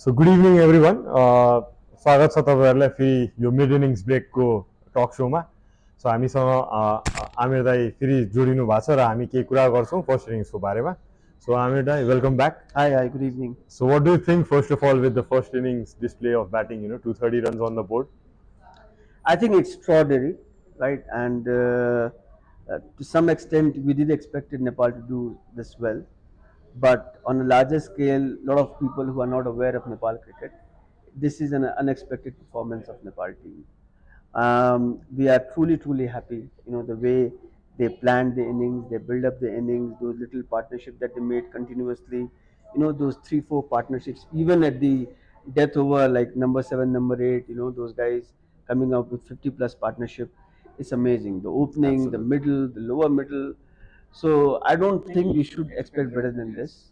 So good evening everyone. स्वागत छ तपाईहरुलाई फेरि यो मिड इनिङ्स ब्रेकको टक शोमा. सो हामीसँग आमिर दाई फेरि जोडिनु भएको छ र हामी केही कुरा गर्छौं फर्स्ट इनिङ्सको बारेमा. So Amir Dai, welcome back. Hi, good evening. So what do you think first of all with the first innings display of batting, 230 runs on the board? I think it's extraordinary, right? And to some extent, we did expect Nepal to do this well. But on a larger scale, a lot of people who are not aware of Nepal cricket, this is an unexpected performance of Nepal team. We are truly happy, the way they planned the innings, they build up the innings, those little partnerships that they made continuously, those 3-4 partnerships, even at the death over like number 7, number 8, those guys coming up with 50 plus partnership. It's amazing. The opening, the middle, the lower middle. So I don't think we should expect better than this.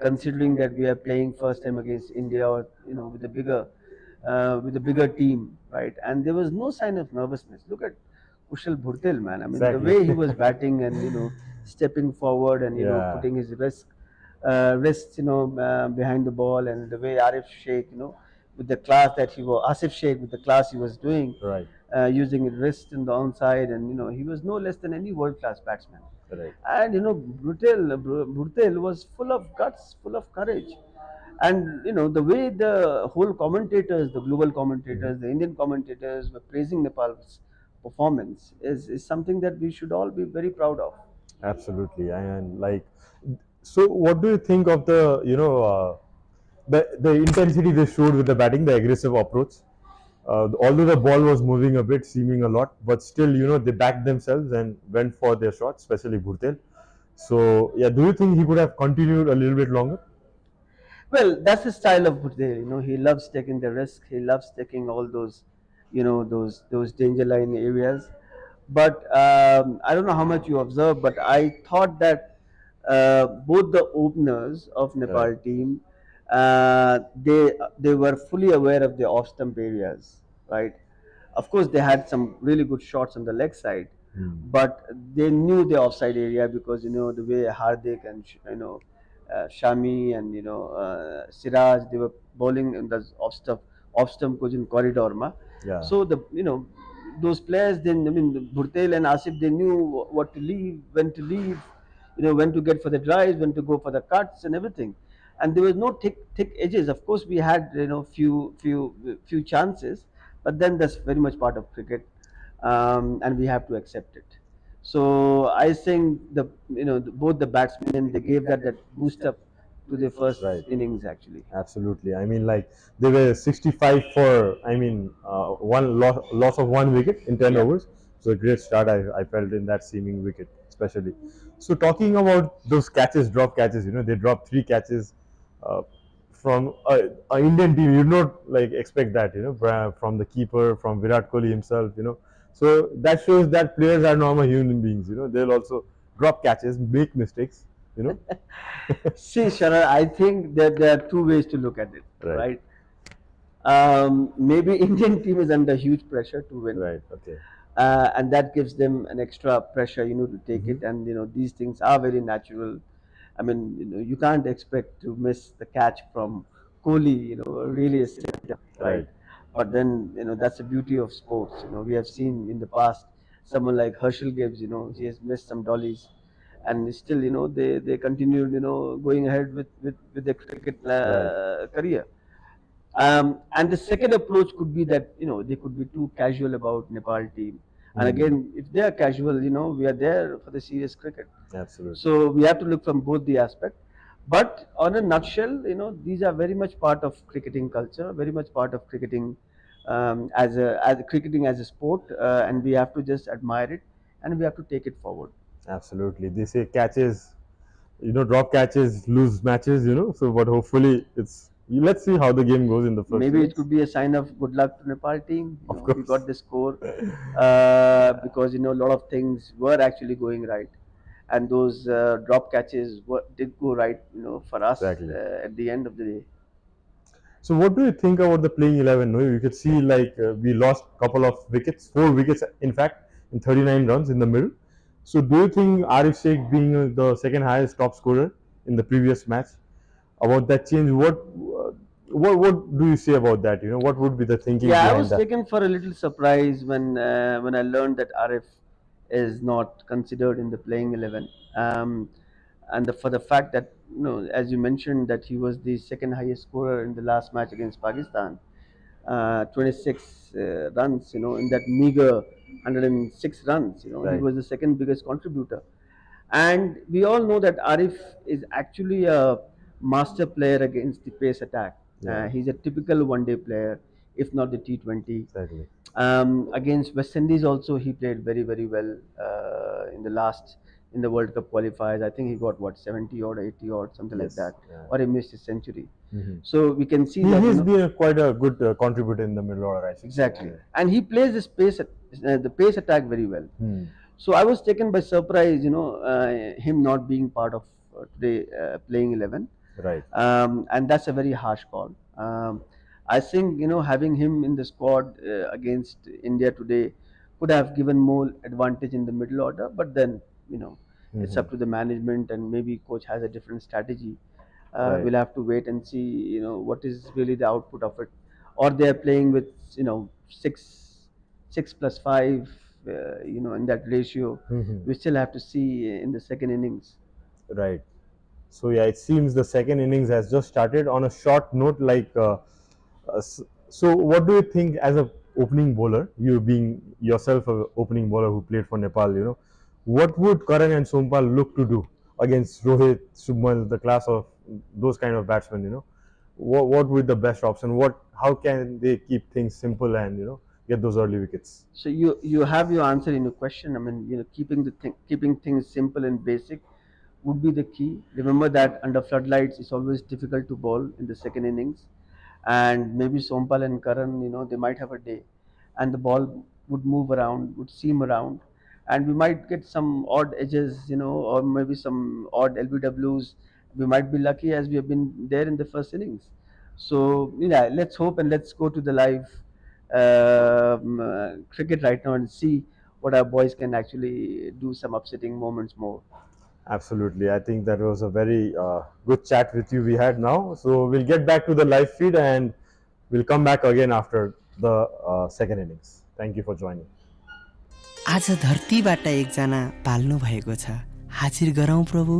Considering that we are playing first time against India, or with a bigger team, right? And there was no sign of nervousness. Look at Kushal Bhurtel, man. I mean, the way he was batting and stepping forward and putting his wrists, behind the ball, and the way Arif Sheikh, with the class that he was, Asif Sheikh with the class he was doing, right? Using his wrist in the onside, and he was no less than any world-class batsman. Right. And Bhurtel was full of guts, full of courage. And the way the whole commentators, the global commentators, the Indian commentators were praising Nepal's performance is something that we should all be very proud of. Absolutely. And so what do you think of the the intensity they showed with the batting, the aggressive approach? Although the ball was moving a bit, seeming a lot, but still, they backed themselves and went for their shots, especially Bhurtel. So, yeah, do you think he could have continued a little bit longer? Well, that's the style of Bhurtel. He loves taking the risk. He loves taking all those, those danger line areas. But I don't know how much you observed, but I thought that both the openers of Nepal team, they were fully aware of the off stump areas, right? Of course, they had some really good shots on the leg side, but they knew the offside area because the way Hardik and Shami and Siraj, they were bowling in the off stump corridor ma. Yeah. So those players, then Bhurtel and Asif, they knew what to leave, when to leave, when to get for the drives, when to go for the cuts and everything. And there was no thick edges. Of course, we had few chances, but then that's very much part of cricket, and we have to accept it. So I think both the batsmen, they gave that boost up to the first innings actually. Absolutely. I mean, they were 65 for one loss of 1 wicket in 10 overs. So a great start I felt in that seaming wicket especially. So talking about those catches, drop catches, they dropped 3 catches from an Indian team. You don't expect that, from the keeper, from Virat Kohli himself, So that shows that players are normal human beings, they'll also drop catches, make mistakes, See, Sharad, I think that there are 2 ways to look at it, right? Maybe Indian team is under huge pressure to win, right? Okay. And that gives them an extra pressure, to take it. And these things are very natural. I mean, you can't expect to miss the catch from Kohli, really a step, right? But then, that's the beauty of sports. We have seen in the past someone like Herschel Gibbs, he has missed some dollies, and still, they continued, going ahead with their cricket career. And the second approach could be that they could be too casual about Nepal team. And again, if they are casual, we are there for the serious cricket. Absolutely. So we have to look from both the aspect. But on a nutshell, these are very much part of cricketing culture, very much part of cricketing as cricketing as a sport, and we have to just admire it and we have to take it forward. Absolutely. They say catches, drop catches, lose matches, So, but hopefully, let's see how the game goes in the first. Maybe it could be a sign of good luck to Nepal team. Of course. We got the score because a lot of things were actually going right, and those drop catches did go right, for us at the end of the day. So what do you think about the playing 11? No, you could see we lost a couple of wickets, 4 wickets in fact, in 39 runs in the middle. So do you think Arif Sheikh being the second highest top scorer in the previous match, about that change. What do you say about that? What would be the thinking Yeah, I behind was that? taken for a little surprise when I learned that Arif is not considered in the playing 11, and for the fact that, as you mentioned, that he was the second highest scorer in the last match against Pakistan, 26 runs, in that meager 106 runs, he Right, was the second biggest contributor. And we all know that Arif is actually a master player against the pace attack. yeah, He's a typical one-day player, if not the T20. exactly. Against West Indies also, he played very, very well in the World Cup qualifiers. I think he got what, 70 odd, 80 odd, something like Yes, that, yeah. or he missed his century. Hmm. So we can see He, that, he's been quite a good contributor in the middle order, I should say. exactly, and he plays the pace attack very well. Hmm. So I was taken by surprise, him not being part of today playing 11, Right. and that's a very harsh call. I think, having him in the squad against India today could have given more advantage in the middle order, but then, it's Hmm. up to the management, and maybe coach has a different strategy. Right. We'll have to wait and see, what is really the output of it, or they're playing with, six plus five, in that ratio. Hmm. We still have to see in the second innings. Right. So yeah, it seems the second innings has just started. On a short note, so what do you think as a opening bowler? You being yourself a opening bowler who played for Nepal, what would Karan and Sompal look to do against Rohit, Submal, the class of those kind of batsmen? What would the best option? How can they keep things simple and get those early wickets? So you have your answer in your question. I mean, keeping things simple and basic would be the key. Remember that under floodlights, it's always difficult to bowl in the second innings, and maybe Sompal and Karan, they might have a day, and the ball would move around, would seam around, and we might get some odd edges, or maybe some odd LBWs. We might be lucky, as we have been there in the first innings. So yeah, let's hope and let's go to the live cricket right now and see what our boys can actually do, some upsetting moments more. Absolutely. I think that was a very good chat with you we had now. So we'll get back to the live feed and we'll come back again after the second innings. Thank you for joining. आज धरतीबाट एकजना पाल्नु भएको छ, हाजिर गरौँ प्रभु।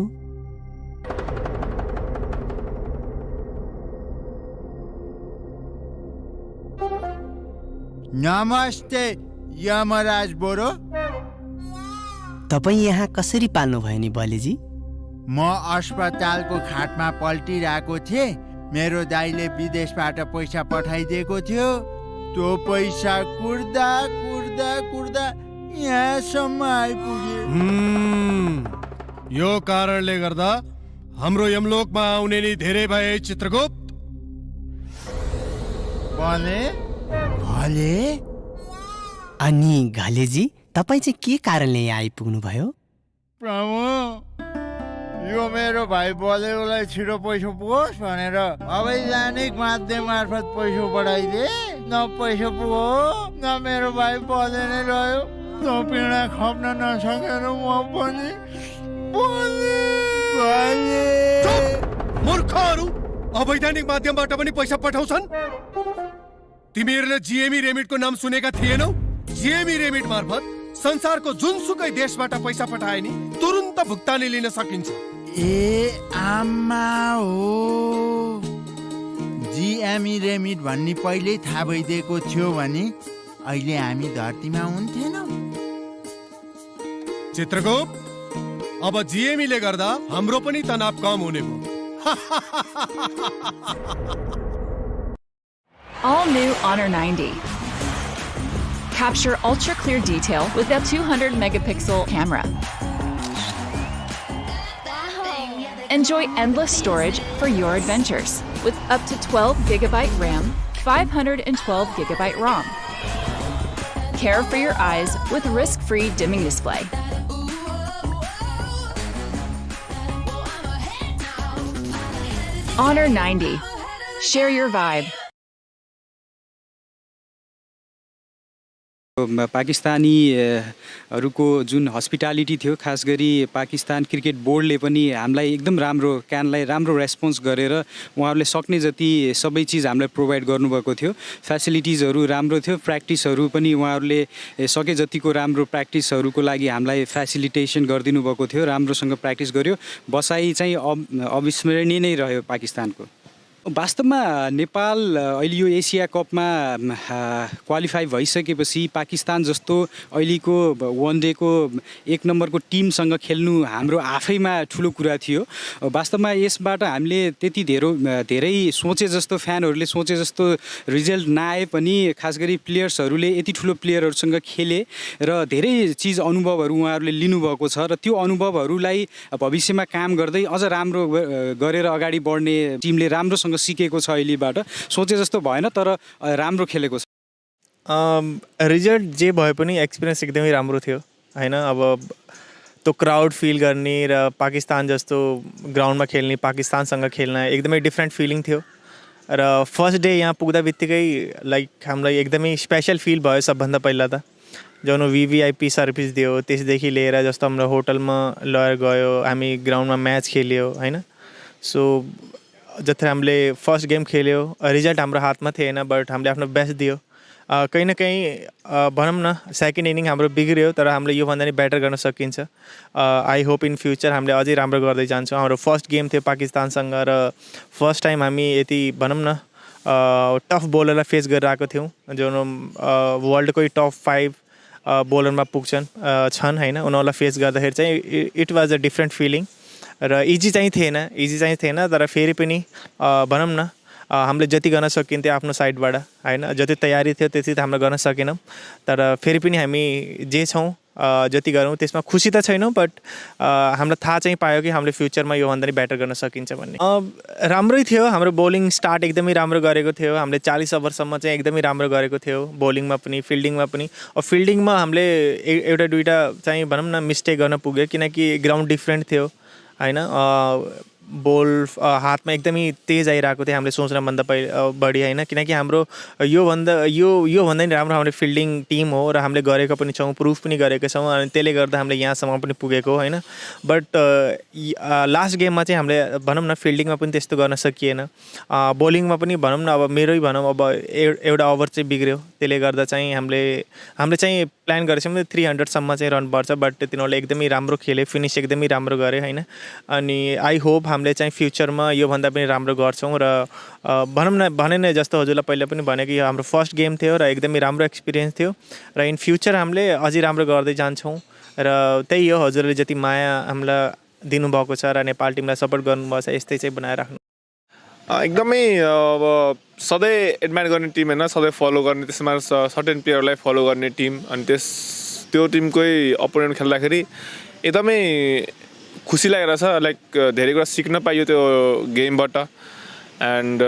नमस्ते यमराज बोरो। तपाईँ यहाँ कसरी पाल्नु भयो नि बलेजी? म अस्पतालको खाटमा पल्टिरहेको थिएँ। मेरो दाइले विदेशबाट पैसा पठाइदिएको थियो। त्यो पैसा कुर्दा कुर्दा कुर्दा यहाँसम्म आइपुग्यो। यो कारणले गर्दा हाम्रो यमलोकमा आउने नि धेरै भए चित्रगुप्त। भने घले? अनि घलेजी, तपाईँ चाहिँ के कारणले यहाँ आइपुग्नु भयो? प्रभु, यो मेरो भाइ बलेलाई छिटो पैसा पुगोस् भनेर अवैधानिक माध्यम मार्फत पैसा पठाइदिए। न पैसा पुग्यो, न मेरो भाइ बले नै रह्यो, न पीडा खप्न नसकेर म पनि मूर्खहरू अवैधानिक माध्यमबाट पनि पैसा पठाउँछन्। तिमीहरूले जीएमई रेमिटको नाम सुनेका थिएनौ? जीएमई रेमिट मार्फत संसारको जुनसुकै देशबाट पैसा पठाए नि तुरुन्त भुक्तानी लिन सकिन्छ। ए आमा हो, जीएमई रेमिट भन्ने पहिल्यै थाहा भइदिएको थियो भने अहिले हामी धरतीमा हुन्थेनौ। चित्रगुप्त, अब जीएमईले गर्दा हाम्रो पनि तनाव कम हुने भयो। All new Honor 90. Capture ultra clear detail with a 200 megapixel camera. Enjoy endless storage for your adventures with up to 12 gigabyte RAM, 512 gigabyte ROM. Care for your eyes with risk-free dimming display. Honor 90. Share your vibe. पाकिस्तानीहरूको जुन hospitality थियो, खास गरी Pakistan cricket बोर्डले पनि हामीलाई एकदम राम्रो क्यानलाई राम्रो रेस्पोन्स गरेर उहाँहरूले सक्ने जति सबै चिज हामीलाई प्रोभाइड गर्नुभएको थियो। फेसिलिटिजहरू राम्रो थियो, प्र्याक्टिसहरू पनि उहाँहरूले सके जतिको राम्रो प्र्याक्टिसहरूको लागि हामीलाई फेसिलिटेसन गरिदिनु भएको थियो, राम्रोसँग प्र्याक्टिस गर्यो। बसाइ चाहिँ अविस्मरणीय नै रह्यो पाकिस्तानको। वास्तवमा नेपाल अहिले यो एसिया कपमा क्वालिफाई भइसकेपछि पाकिस्तान जस्तो अहिलेको वान डेको एक नम्बरको टिमसँग खेल्नु हाम्रो आफैमा ठुलो कुरा थियो। वास्तवमा यसबाट हामीले त्यति धेरै सोचे जस्तो फ्यानहरूले सोचे जस्तो रिजल्ट नआए पनि खास गरी प्लेयर्सहरूले यति ठुलो प्लेयरहरूसँग खेले र धेरै चिज अनुभवहरू उहाँहरूले लिनुभएको छ र त्यो अनुभवहरूलाई भविष्यमा काम गर्दै अझ राम्रो गरेर अगाडि बढ्ने टिमले राम्रोसँग सिकेको छ। अहिलेबाट सोचे जस्तो भएन तर राम्रो खेलेको छ। रिजल्ट जे भए पनि एक्सपिरियन्स एकदमै राम्रो थियो हैन। अब त्यो क्राउड फिल गर्ने र पाकिस्तान जस्तो ग्राउन्डमा खेल्ने, पाकिस्तानसँग खेल्न एकदमै डिफ्रेन्ट फिलिङ थियो र फर्स्ट डे यहाँ पुग्दा बित्तिकै लाइक हामीलाई एकदमै स्पेसल फिल भयो। सबभन्दा पहिला त जुन VVIP सर्भिस दियो त्यसदेखि लिएर जस्तो हाम्रो होटलमा लगेर गयो, हामी ग्राउन्डमा म्याच खेल्यो हैन। सो जति हामीले फर्स्ट गेम खेल्यो, रिजल्ट हाम्रो हातमा थिएन बट हामीले आफ्नो बेस्ट दियो। कहीँ न कहीँ भनौँ न सेकेन्ड इनिङ हाम्रो बिग्रियो तर हामीले योभन्दा नि बेटर गर्न सकिन्छ। आई होप इन फ्युचर हामीले अझै राम्रो गर्दै जान्छौँ। हाम्रो फर्स्ट गेम थियो पाकिस्तानसँग र फर्स्ट टाइम हामी यति भनौँ न टफ बोलरलाई फेस गरेर आएको थियौँ जुन वर्ल्डकै टप 5 बोलरमा छन् हैन। उनीहरूलाई फेस गर्दाखेरि चाहिँ it was a different feeling र इजी चाहिँ थिएन तर फेरि पनि भनौँ न हामीले जति गर्न सकिन्थ्यो आफ्नो साइडबाट हैन, जति तयारी थियो त्यति त हामीले गर्न सकेनौँ तर फेरि पनि हामी जे छौँ जति गरौँ त्यसमा खुसी त छैनौँ बट हामीलाई थाहा चाहिँ पायो कि हामीले फ्युचरमा योभन्दा नि बेटर गर्न सकिन्छ भन्ने। राम्रै थियो हाम्रो बोलिङ स्टार्ट एकदमै राम्रो गरेको थियो। हामीले 40 ओभरसम्म चाहिँ एकदमै राम्रो गरेको थियो बोलिङमा पनि फिल्डिङमा पनि। फिल्डिङमा हामीले एउटा दुईवटा चाहिँ भनौँ न मिस्टेक गर्न पुग्यो किनकि ग्राउन्ड डिफ्रेन्ट थियो हैन। बोल हातमा एकदमै तेज आइरहेको थियो हामीले सोच्नुभन्दा बढी हैन, किनकि हाम्रो योभन्दा नि राम्रो हाम्रो फिल्डिङ टिम हो र हामीले गरेको पनि छौँ, प्रुफ पनि गरेका छौँ अनि त्यसले गर्दा हामीले यहाँसम्म पनि पुगेको हैन। बट लास्ट गेममा चाहिँ हामीले भनौँ न फिल्डिङमा पनि त्यस्तो गर्न सकिएन, बोलिङमा पनि भनौँ न अब मेरै भनौँ अब एउटा ओभर चाहिँ बिग्रियो त्यसले गर्दा चाहिँ हामीले चाहिँ प्लान गरेछौँ 300सम्म चाहिँ रन पर्छ बट तिनीहरूले एकदमै राम्रो खेले, फिनिस एकदमै राम्रो गरे हैन। अनि आई होप हामीले चाहिँ फ्युचरमा योभन्दा पनि राम्रो गर्छौँ र भनौँ न भने नै जस्तो हजुरलाई पहिला पनि भने कि हाम्रो फर्स्ट गेम थियो र एकदमै राम्रो एक्सपिरियन्स थियो र इन फ्युचर हामीले अझै राम्रो गर्दै जान्छौँ र त्यही हो हजुरले जति माया हामीलाई दिनुभएको छ र नेपाल टिमलाई सपोर्ट गर्नुभएको छ यस्तै चाहिँ बनाएर राख्नु। एकदमै अब सधैँ एडमायर गर्ने टिम होइन, सधैँ फलो गर्ने, त्यसमा सर्टेन प्लेयरलाई फलो गर्ने टिम अनि त्यो टिमकै अपोनेन्ट खेल्दाखेरि एकदमै खुसी लागेको छ। लाइक धेरै कुरा सिक्न पाइयो त्यो गेमबाट एन्ड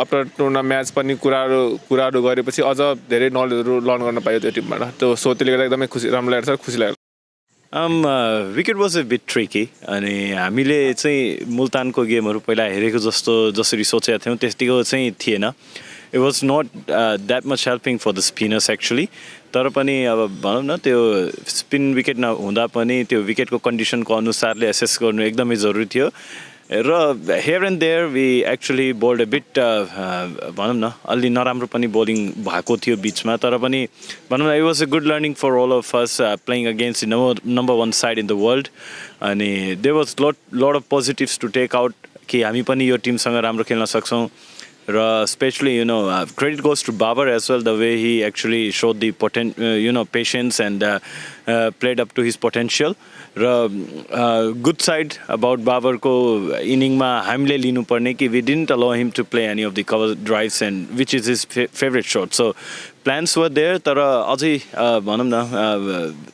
आफ्टर म्याच पनि कुराहरू गरेपछि अझ धेरै नलेजहरू लर्न गर्न पाइयो त्यो टिमबाट। त्यो सो त्यसले गर्दा एकदमै राम्रो लागेको छ, खुसी लागेको छ। Wicket was a bit tricky अनि हामीले चाहिँ मुल्तानको गेमहरू पहिला हेरेको जसरी सोचेका थियौँ त्यतिको चाहिँ थिएन। It was not that much helping for the spinners actually. तर पनि अब भनौँ न त्यो स्पिन विकेट नहुँदा पनि त्यो विकेटको कन्डिसनको अनुसारले एसेस गर्नु एकदमै जरुरी थियो र here and there we actually bowled a bit भनौँ न अलि नराम्रो पनि बोलिङ भएको थियो बिचमा। तर पनि भनौँ न it was a good learning for all of us playing against number 1 side in the world. अनि there was lot of positives to take out कि हामी पनि यो टिमसँग राम्रो खेल्न सक्छौँ र specially credit goes to Babar as well, the way he actually showed the patience and played up to his potential. र good side about Babar को इनिङमा हामीले लिनुपर्ने कि we didn't allow him to play any of the cover drives and which is his favorite shot. So plans were there तर अझै भनौँ न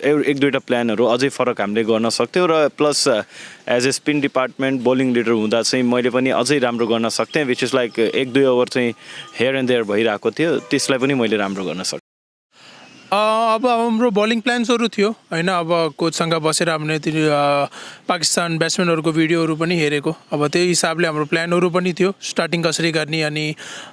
एक दुईवटा प्लानहरू अझै फरक हामीले गर्न सक्थ्यौँ र plus as a spin department bowling leader हुँदा चाहिँ मैले पनि अझै राम्रो गर्न सक्थेँ विच इज लाइक एक दुई ओभर चाहिँ हेयर एन्ड देयर भइरहेको थियो त्यसलाई पनि मैले राम्रो गर्न सक्थेँ। अब हाम्रो बलिङ प्लान्सहरू थियो होइन अब कोचसँग बसेर हामीले त्यो पाकिस्तान ब्याट्सम्यानहरूको भिडियोहरू पनि हेरेको अब त्यही हिसाबले हाम्रो प्लानहरू पनि थियो स्टार्टिङ कसरी गर्ने अनि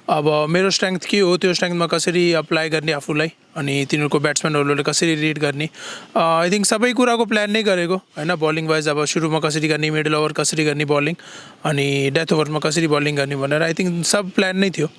अब मेरो स्ट्रेङ्थ के हो त्यो स्ट्रेङ्थमा कसरी अप्लाई गर्ने आफूलाई अनि तिनीहरूको ब्याट्सम्यानहरूले कसरी रिड गर्ने आई थिङ्क सबै कुराको प्लान नै गरेको होइन बलिङ वाइज अब सुरुमा कसरी गर्ने मिडल ओभर कसरी गर्ने बलिङ अनि डेथ ओभरमा कसरी बलिङ गर्ने भनेर आई थिङ्क सब प्लान नै थियो